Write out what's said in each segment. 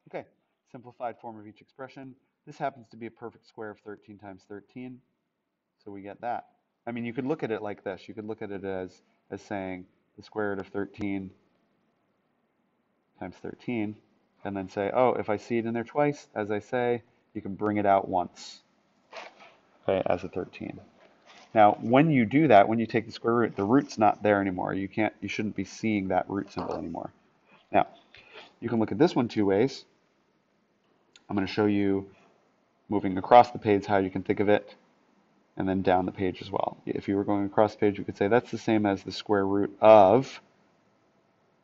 Okay, simplified form of each expression. This happens to be a perfect square of 13 times 13, so we get that. I mean, you could look at it like this. You could look at it as saying the square root of 13 times 13, and then say, oh, if I see it in there twice, as I say, you can bring it out once, okay, as a 13. Now, when you do that, when you take the square root, the root's not there anymore. You shouldn't be seeing that root symbol anymore. Now, you can look at this one two ways. I'm going to show you moving across the page how you can think of it, and then down the page as well. If you were going across the page, you could say that's the same as the square root of,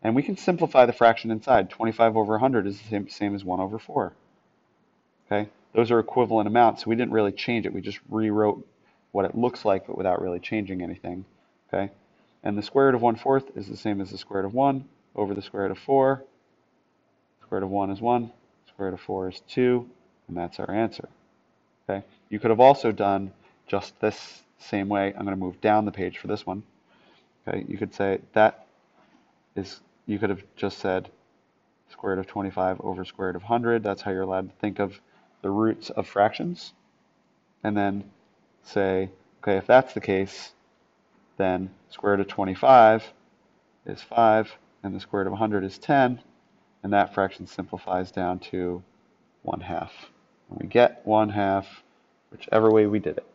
and we can simplify the fraction inside. 25 over 100 is the same as 1 over 4. Okay, those are equivalent amounts, so we didn't really change it. We just rewrote what it looks like, but without really changing anything. Okay, and the square root of 1/4 is the same as the square root of 1 over the square root of 4. Square root of 1 is 1, square root of 4 is 2, and that's our answer. Okay, you could have also done just this same way. I'm going to move down the page for this one. Okay, you could say that is, you could have just said square root of 25 over square root of 100. That's how you're allowed to think of the roots of fractions. And then say, okay, if that's the case, then square root of 25 is 5, and the square root of 100 is 10, and that fraction simplifies down to 1/2. And we get 1/2 whichever way we did it.